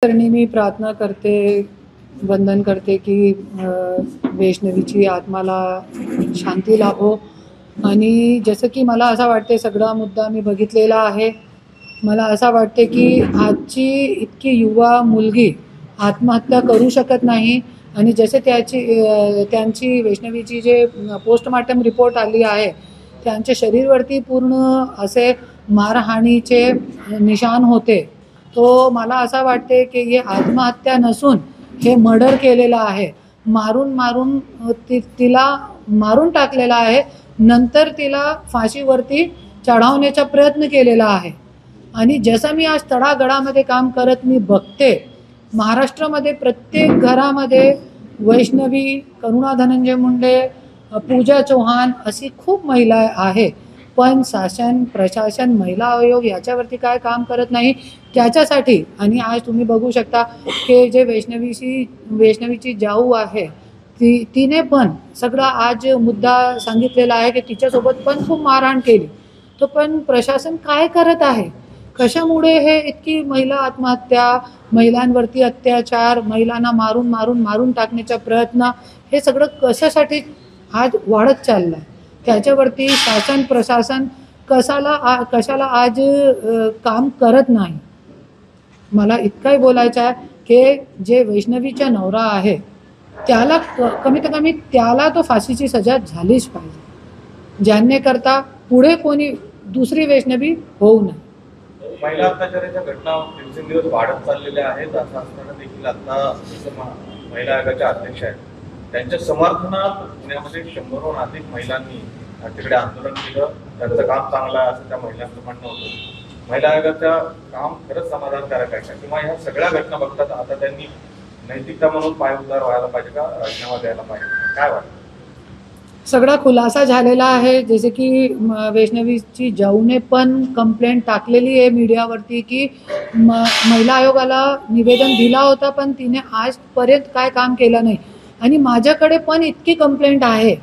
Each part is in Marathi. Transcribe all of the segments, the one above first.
करणी मी प्रार्थना करते, वंदन करते की वैष्णवीची आत्माला शांती लाभो. आणि जसं की मला असं वाटते, सगळा मुद्दा मी बघितलेला आहे. मला असं वाटते की आजची इतकी युवा मुलगी आत्महत्या करू शकत नाही. आणि जसे त्यांची वैष्णवीची जे पोस्टमार्टम रिपोर्ट आली आहे, त्यांच्या शरीरवरती पूर्ण असे मारहाणीचे निशाण होते. तो मला असं वाटते की हे आत्महत्या नसून हे मर्डर केलेलं आहे. मारून तिला मारून टाकलेला आहे. नंतर तिला फाशीवरती चढवण्याचा प्रयत्न केलेला आहे. आणि जसं मी आज तळागाळामध्ये काम करत मी बघते, महाराष्ट्रामध्ये प्रत्येक घरामध्ये वैष्णवी, करुणा धनंजय मुंडे, पूजा चौहान अशी खूप महिला आहे. पण शासन, प्रशासन, महिला आयोग याच्यावरती काय काम करत नाही त्याच्यासाठी. आणि आज तुम्ही बघू शकता की जे वैष्णवीची जाऊ आहे, तिने पण सगळा आज मुद्दा सांगितलेला आहे की तिच्यासोबत पण खूप मारहाण केली. तो पण प्रशासन काय करत आहे? कशामुळे हे इतकी महिला आत्महत्या, महिलांवरती अत्याचार, महिलांना मारून टाकण्याचा प्रयत्न, हे सगळं कशासाठी आज वाढत चाललं आहे? त्याच्यावरती शासन, प्रशासन कशाला आज काम करत नाही. मला इतकंही बोलायचं आहे की जे वैष्णवीचा नवरा आहे त्याला कमीत कमी त्याला तो फाशीची सजा झालीच पाहिजे, ज्यांनी करता पुढे कोणी दुसरी वैष्णवी होऊ नये. महिला अत्याचाराच्या घटना दिवसेंदिवस वाढत चाललेल्या आहेत. असं असताना देखील आता महिला आयोगाच्या अध्यक्ष आहेत, त्यांच्या समर्थनात पुण्यामध्ये 100हून अधिक महिलांनी तिकडे आंदोलन केलं. त्यांचं काम चांगलं आहे असं त्या महिलांचं म्हणणं होतं. महिला आयोगाचं काम खरंच समाधानकारक आहे किंवा ह्या सगळ्या घटना बघतात आता त्यांनी नैतिकता म्हणून पायउतार व्हायला पाहिजे का, राजीनामा द्यायला पाहिजे, काय वाटतं? सगळा खुलासा झालेला आहे. जसे की वैष्णवीची जाऊने पण कंप्लेंट टाकलेली आहे मीडियावरती की महिला आयोगाला निवेदन दिला होता पण तिने आजपर्यंत काय काम केलं नाही. आणि माझ्याकडे पण इतकी कंप्लेंट आहे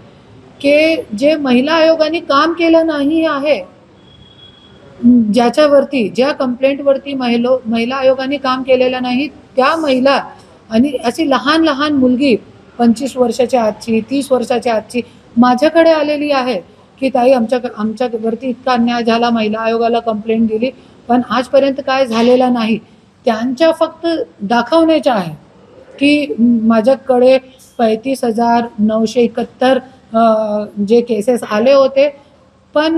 की जे महिला आयोगाने काम केलं नाही आहे, ज्या कंप्लेंटवरती महिला आयोगाने काम केलेलं नाही, त्या महिला आणि अशी लहान लहान मुलगी 25 वर्षाच्या आजची, 30 वर्षाच्या आजची माझ्याकडे आलेली आहे की ताई आमच्यावरती इतका अन्याय झाला, महिला आयोगाला कंप्लेंट दिली पण आजपर्यंत काय झालेला नाही. त्यांच्या फक्त दाखवण्याच्या आहे की माझ्याकडे 35,971 जे केसेस आले होते, पण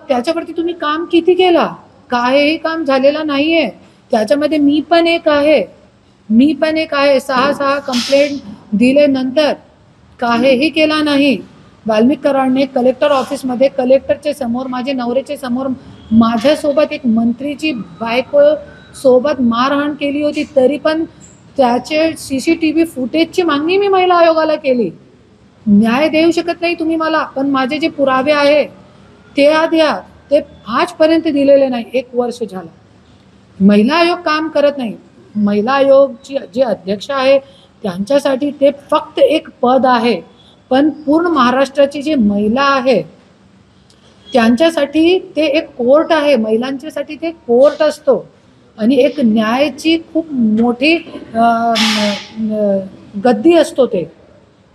त्याच्यावरती तुम्ही काम किती केला? काहीही काम झालेलं नाही आहे. त्याच्यामध्ये मी पण एक आहे. 6 कंप्लेंट दिल्यानंतर काहीही केला नाही. वाल्मिक कराडने कलेक्टर ऑफिसमध्ये कलेक्टरच्या समोर, माझे नवऱ्याच्या समोर, माझ्यासोबत एक मंत्रीची बायको सोबत मारहाण केली होती, तरी पण त्याचे CCTV फुटेजची मागणी मी महिला आयोगाला केली. न्याय देऊ शकत नाही तुम्ही मला, पण माझे जे पुरावे आहे ते द्या. ते आजपर्यंत दिलेले नाही. 1 वर्ष झालं. महिला आयोग काम करत नाही. महिला आयोगची जे अध्यक्ष आहे त्यांच्यासाठी ते फक्त एक पद आहे, पण पूर्ण महाराष्ट्राची जी महिला आहे त्यांच्यासाठी ते एक कोर्ट आहे. महिलांच्यासाठी ते कोर्ट असतो आणि एक न्यायाची खूप मोठी गद्दी असतो ते,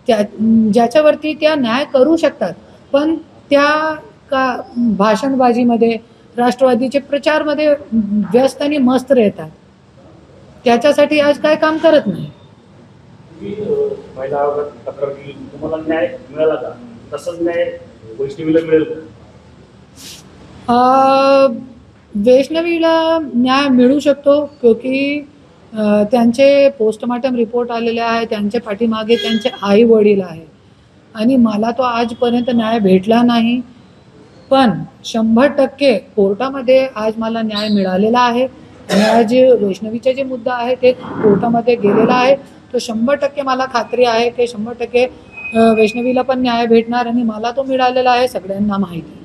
ज्याच्यावरती त्या न्याय करू शकतात. पण त्या भाषणबाजीमध्ये, राष्ट्रवादीचे प्रचारमध्ये व्यस्त आणि मस्त राहतात. त्याच्यासाठी आज काय काम करत नाही. महिला आयोगात तक्रार केली, तुम्हाला न्याय मिळाला का? तसंच न्याय वैष्णवीला मिळेल का? वैष्णवीला न्याय मिळू शकतो, क्योंकि त्यांचे पोस्टमार्टम रिपोर्ट आलेले आहे. त्यांच्या पाठीमागे त्यांचे आई वडील आहे आणि मला तो आजपर्यंत न्याय भेटला नाही. पण 100% कोर्टामध्ये आज मला न्याय मिळालेला आहे. आणि आज वैष्णवीचा जे मुद्दा आहे ते कोर्टामध्ये गेलेला आहे. तो 100% मला खात्री आहे की 100% वैष्णवीला पण न्याय भेटणार आणि मला तो मिळालेला आहे, सगळ्यांना माहिती.